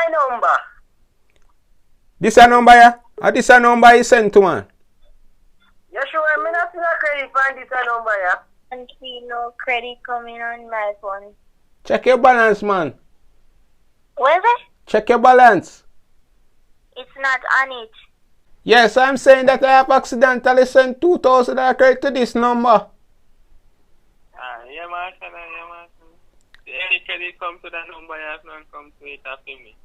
my number. This a number, yeah? Or this a number you sent to, man? You sure? I'm not seeing a credit for this number, yeah? And see no credit coming on my phone. Check your balance, man. What is it? Check your balance. It's not on it. Yes, I'm saying that I have accidentally sent $2,000 credit to this number. Yeah, Marshall, yeah, Marshall. Any credit come to that number, you have not come to it after me.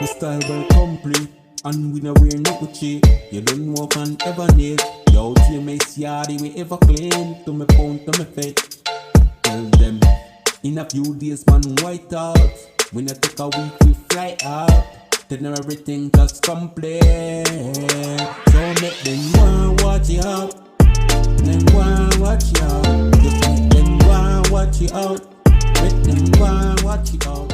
The style well complete, and we no wear no Gucci. You don't walk on ever need. Yo, to my S.H.A.R.E we ever clean. To my phone, to my face. Tell them, in a few days man white out. When I take a week we fly out. Then everything just complete. So make them go and watch you out. Them go and watch you out. Just make them go and watch you out. Make them go and watch you out.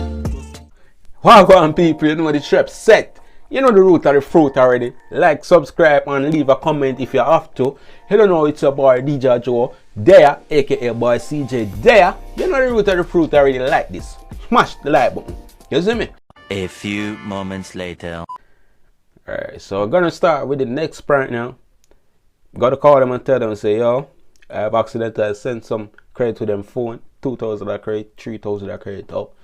Welcome people, you know the trap set. You know the root of the fruit already. Like, subscribe and leave a comment if you have to. You don't know it's your boy DJ Joe there, aka boy CJ there. You know the root of the fruit already. Like this. Smash the like button. You see me? A few moments later. Alright, so we're gonna start with the next prank now. Gotta call them and tell them and say, yo, I have accidentally sent some credit to them phone, $2,000 credit, $3,000 credit up.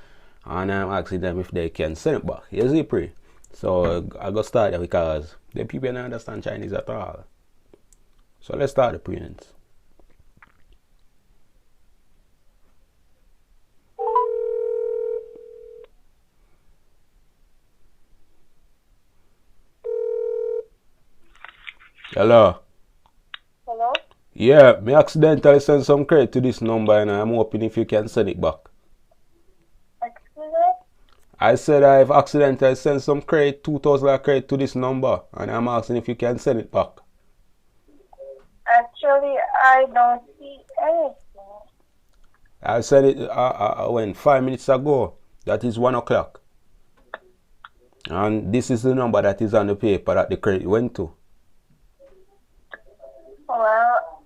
And I'm asking them if they can send it back. You see, pre? So I got start there because the people don't understand Chinese at all. So let's start the prints. Hello. Hello? Yeah, me accidentally sent some credit to this number and I'm hoping if you can send it back. Excuse me? I said I've accidentally sent some credit, $2,000 credit to this number, and I'm asking if you can send it back. Actually, I don't see anything. I said it when 5 minutes ago. That is 1 o'clock. And this is the number that is on the paper that the credit went to. Well,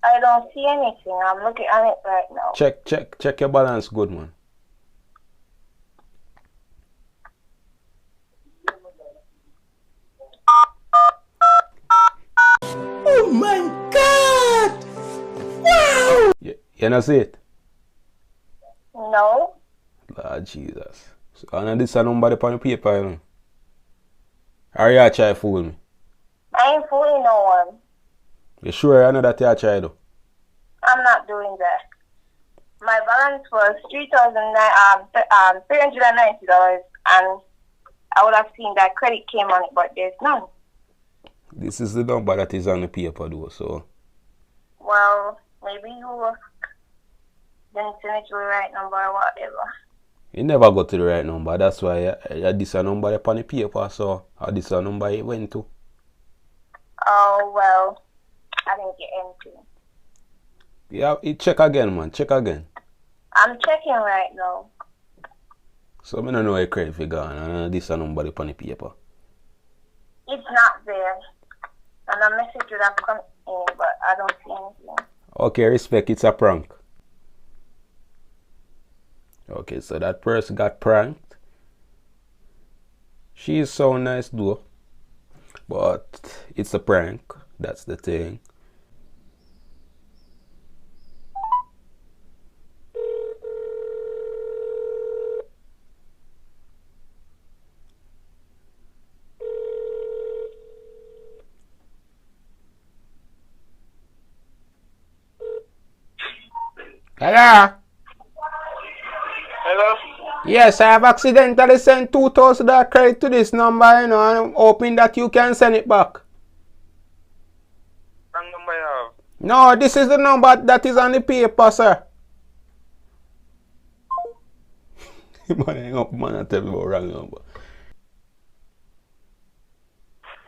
I don't see anything. I'm looking at it right now. Check your balance good, man. Oh my God! Wow! You not see it? No. Lord Jesus. So, and this is a number upon the paper, you know. Or you try to fool me? I ain't fooling no one. You sure you know that you try to? I'm not doing that. My balance was $390, and I would have seen that credit came on it, but there's none. This is the number that is on the paper, though, so. Well, maybe you didn't send it to the right number or whatever. You never got to the right number. That's why this a number upon the paper, so this a number it went to. Oh, well, I didn't get anything. Yeah, check again, man. Check again. I'm checking right now. So I don't know where credit figure and this a number upon the paper. It's not there. And a message would have come in, but I don't see anything. Okay, respect, it's a prank. Okay, so that person got pranked. She is so nice though. But it's a prank. That's the thing. Hello? Hello? Yes, I have accidentally sent $2,000 credit to this number, you know, and I'm hoping that you can send it back. What number you have? No, this is the number that is on the paper, sir. Man, hang up, man, and tell me about wrong number.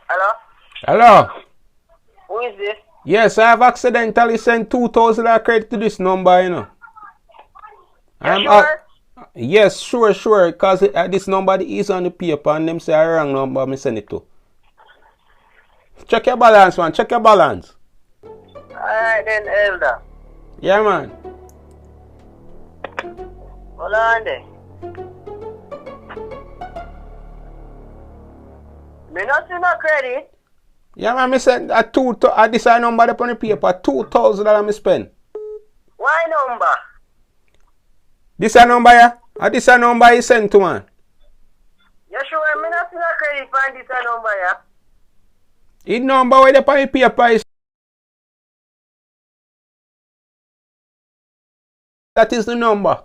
Hello? Hello? Who is this? Yes, I have accidentally sent $2,000 credit to this number, you know. You sure? Yes, sure, because this number is on the paper and them say a wrong number, I send it to. Check your balance, man, check your balance. Alright then, Elder. Yeah, man. Hold on there. Me not see no credit. Yeah, man, me send a this I number up on the paper, $2,000 me spend. Why number? This a number, yeah? This a number you send to, man. You sure me not see no credit for this number, yeah? The number where the on the paper is. That is the number.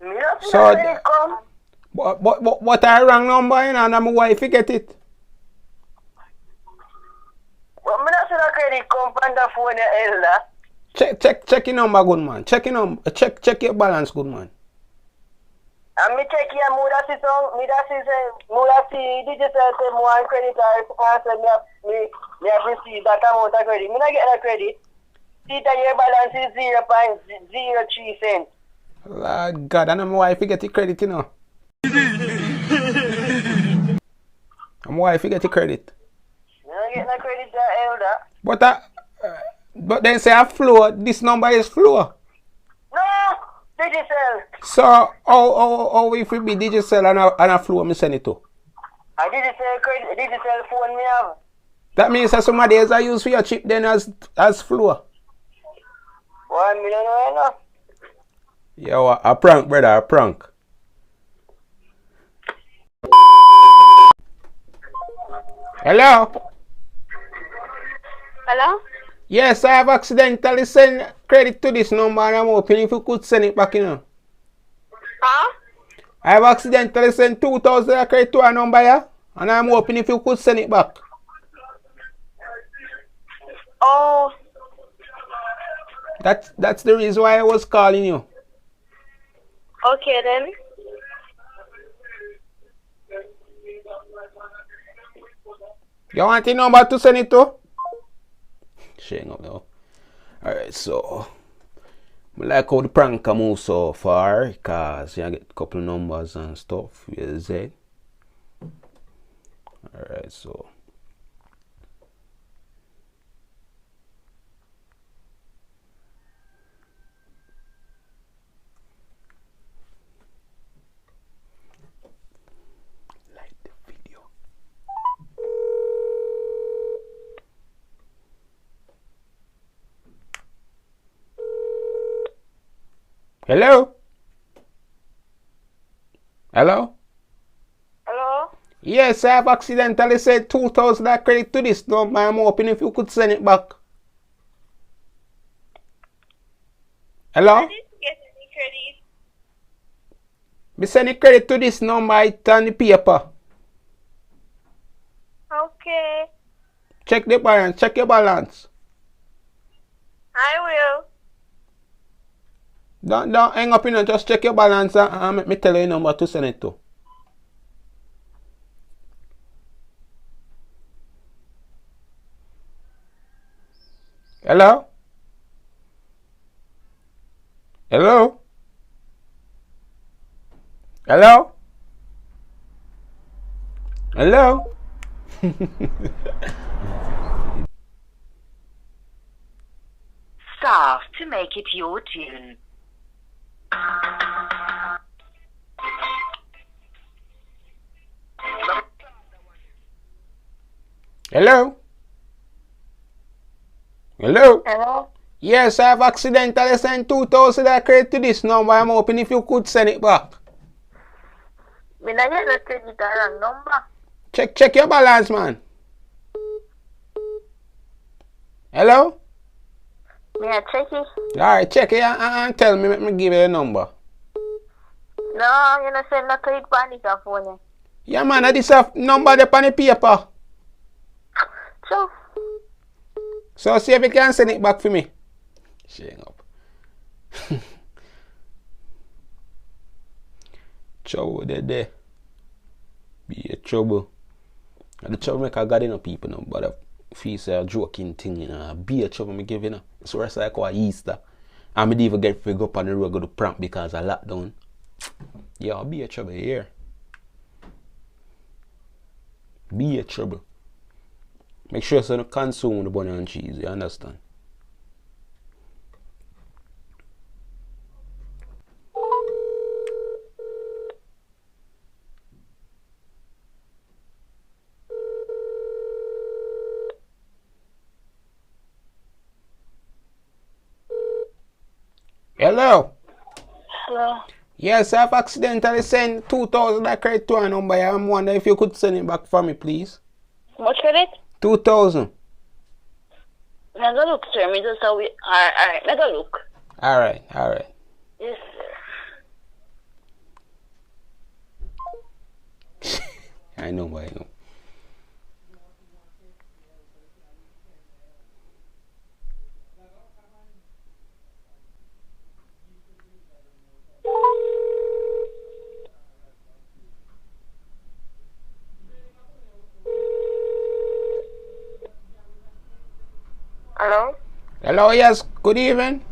Me not see So, no credit come. But I wrong number, you know, and my wife get it. But me not see no credit come from the phone, your elder. Check your number, good man. Check your number. Check your balance, good man. And me check here, me that see some, me that see digital say me want credit or say me have received that amount of credit. Me not get that credit. See that your balance is 0.03 cents. Lord God, and my wife get the credit, you know. And my wife get the credit. You don't get no credit, your elder. But then say a floor, this number is floor. No, digital. So how if it be digital and a floor me send it to? I digital phone me have. That means that somebody else I use for your chip then as floor. 1 million, you know. Yo, a prank, brother, a prank. Hello? Hello? Yes, I have accidentally sent credit to this number and I'm hoping if you could send it back, you know. Huh? I have accidentally sent 2,000 credit to a number, yeah? And I'm hoping if you could send it back. Oh, That's the reason why I was calling you. okay then. You want the number to send it to? Shame up now. Alright, so I like how the prank come out so far because you get a couple numbers and stuff. You see? Alright, so like the video. Hello? Hello? Hello? Yes, I have accidentally said 2,000 credit to this number. I'm hoping if you could send it back. Hello? I didn't get any credit. Me send the credit to this number. It's on the paper. Okay. Check the balance. Check your balance. I will. Don't hang up, you know. Just check your balance and make me tell you the number to send it to. Hello? Hello? Hello? Hello? Star to make it your tune. Hello? Hello? Hello? Yes, I have accidentally sent 2,000 credit to this number. I'm hoping if you could send it back. Me not get the credit the wrong number. Check your balance, man. Hello? Me a check it. Alright, check it and tell me, let me give you the number. No, you not send no credit on this phone. Yeah, man, this a number there on the paper. So, So see if you can send it back for me. Shame up. Trouble there. Be a trouble. And the troublemaker got enough people now, but if you say a joking thing, you know, be a trouble me give you know. It's worse like our Easter. And me even get figure up on the road go to prank because of lockdown. Yeah, I'll be a trouble here. Be a trouble. Make sure so you don't consume the bunny and cheese, you understand? Hello? Hello. Yes, I've accidentally sent 2,000 I credit to a number. I'm wondering if you could send it back for me, please. How much credit? 2,000. Let me look, sir. Me just alright. Let me look. Alright. Yes, sir. I know. Hello? Hello, yes, good evening.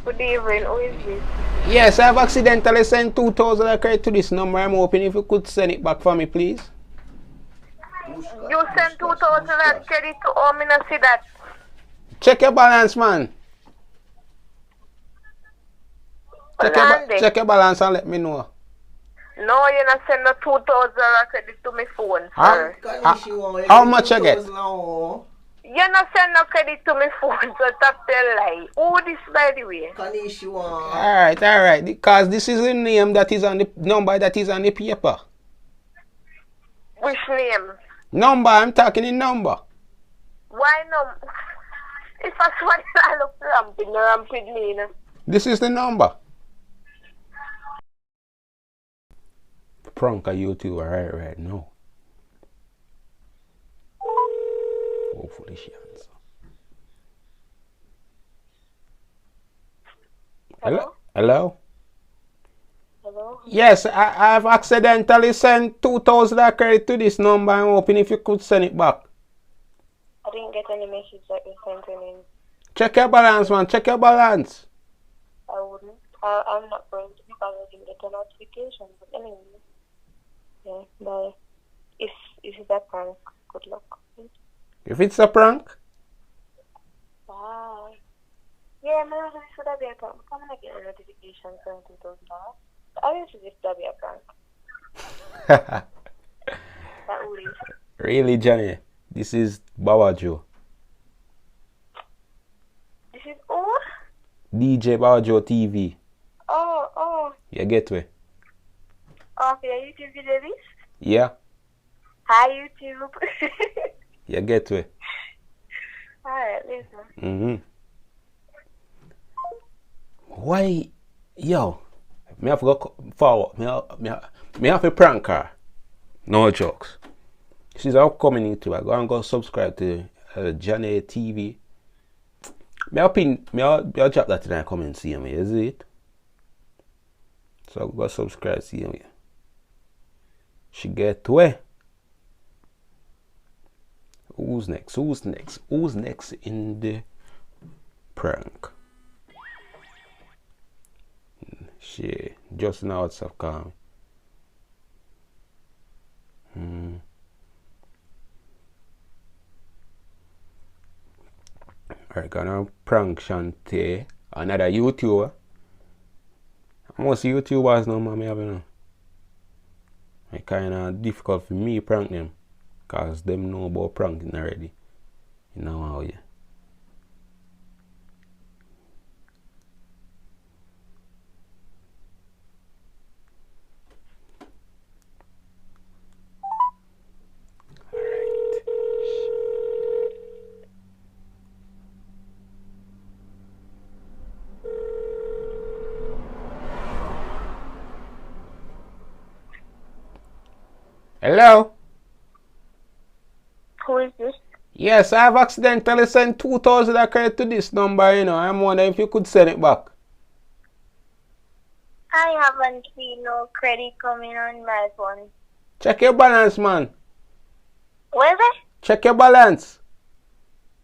Good evening. Who is this? Yes, I've accidentally sent 2,000 I credit to this number. I'm hoping if you could send it back for me, please. You sent 2,000 and credit to home. I not see that. Check your balance, man. Check your balance and let me know. No, you not send no 2,000 credit to my phone, sir. How much I get? You not send no credit to my phone, so stop tell lie. Who this, by the way? Alright. Because this is the name that is on the number that is on the paper. Which name? Number, I'm talking in number. Why no? If I swear I look ramping me, you know. This is the number. Prank a YouTuber right now. Hopefully she answers. Hello? Hello? Yes, I've accidentally sent 2,000 credit to this number. I'm hoping if you could send it back. I didn't get any message that you sent in. Check your balance, man. Check your balance. I wouldn't. I'm not going to because I didn't get a notification. But anyway, yeah, bye. If it's a prank, good luck. If it's a prank? Bye. Yeah, man, this would be a prank. I'm gonna get a notification from 2,000. Obviously, this would be a prank. That would be. Really, Johnny? This is Baba Joe. This is who? DJ Baba Joe TV. Oh. You get me? Okay, YouTube video this? Yeah. Hi, YouTube. You get me? Alright, listen. Why? Yo. Me have to go forward. Me have a prank her. No jokes. She's upcoming YouTuber. Go and go subscribe to S.H.A.R.E TV. I'll drop that today and come and see me, is it? So go subscribe, see me. She get where? Who's next in the prank? She just now WhatsApp call me. Alright, gonna prank Shantae, another YouTuber. Most YouTubers now, man, you know. It's kinda difficult for me prank them. Cause them know about pranking already. You know how yeah. Hello? Who is this? Yes, I've accidentally sent 2,000 credit to this number, you know. I'm wondering if you could send it back. I haven't seen no credit coming on my phone. Check your balance, man. Where is it? Check your balance.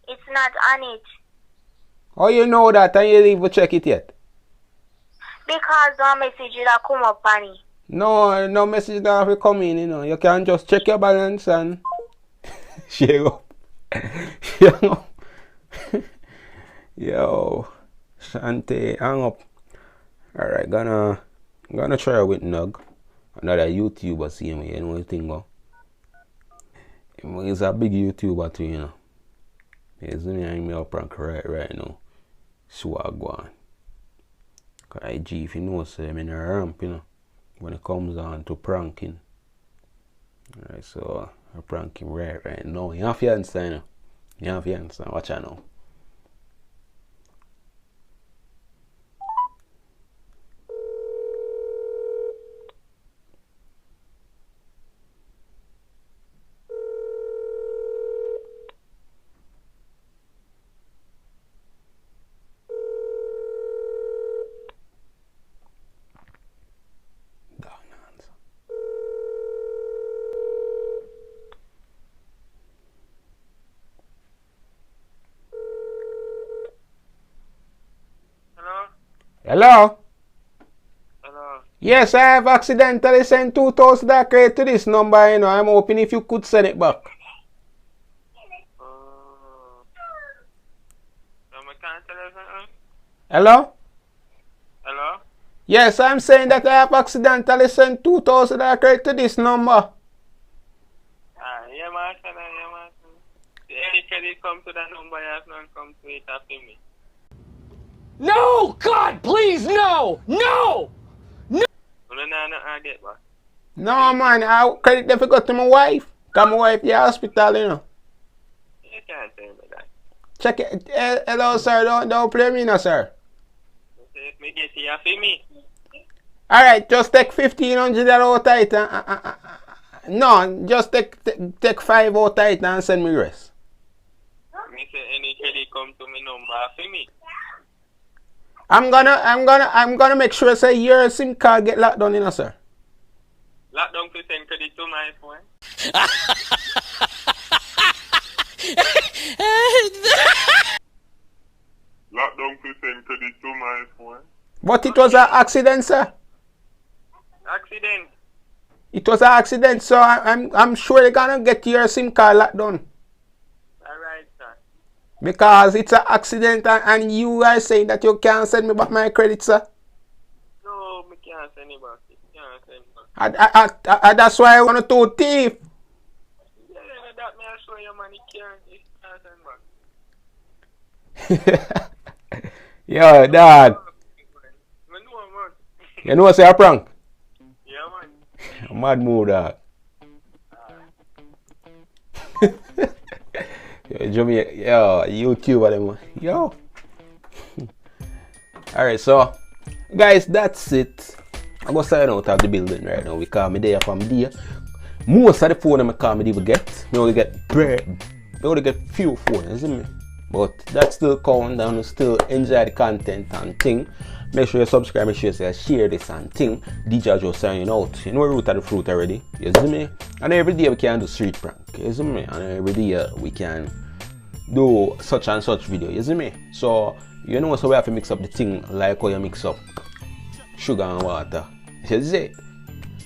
It's not on it. How you know that and you didn't even check it yet? Because no message that come up on it. No message that have come in, you know. You can just check your balance and share up. Share up. Yo, Shantae, hang up. Alright, gonna try with Nug. Another YouTuber see me, you know the thing go. He's a big YouTuber too, you know. He's doing me a prank right now. So I go on. IG, if you know, so I'm in a ramp, you know, when it comes on to pranking. Alright, so I'm pranking right now. You have to understand, you know. You have to understand. Watch out now. Hello? Hello. Yes, I have accidentally sent 2,000 credit to this number, you know. I'm hoping if you could send it back. Hello? Hello? Yes, I'm saying that I have accidentally sent 2,000 credit to this number. Yeah, man. Yeah, man. Any credit come to that number, you have not come to it after me. No! God, please, no! No! No, I get back. No, man, I credit them to go to my wife. Because my wife in the hospital, you know. You can't tell me that. Check it. Hello, sir. Don't play me now, sir. If me get it, you feel me? Alright, just take 1,500 out of it. No, just take 5 out of it and send me rest. Me say any credit come to me number for me. I'm gonna make sure say your SIM card get locked down, you know, sir. Lock down to send credit to my phone. Lock down to send credit to my phone. But it was an accident, sir. Accident. It was an accident, so I'm sure they're gonna get your SIM card locked down. Alright, sir. Because it's an accident and you are saying that you can't send me back my credit, sir. No, me can't send it back. Can't send it back. That's why I want to thief. Yeah, that me I show you money can't send back. Yo, dog. You know what's a prank? Yeah, man. Mad mood, dog. Yo, YouTuber them. Yo. Alright, so guys, that's it. I'm gonna sign out of the building right now. We call me there from there. Most of the phone I call me even get. Me only get few phones, isn't it? But that's still count down, still enjoy the content and thing. Make sure you subscribe, make sure you share this and thing. DJ just signing out. You know root of the fruit already. You see me? And every day we can do street prank. You see me? And every day we can do such and such video. You see me? So you know, so we have to mix up the thing like how you mix up sugar and water. You see?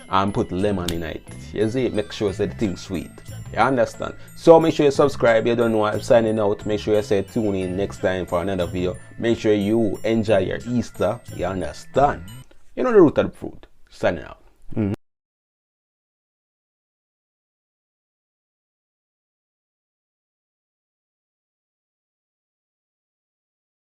And put lemon in it. You see? Make sure that the thing sweet. You understand? So make sure you subscribe. You don't know I'm signing out. Make sure you say tune in next time for another video. Make sure you enjoy your Easter. You understand? You know the root of the fruit. Signing out.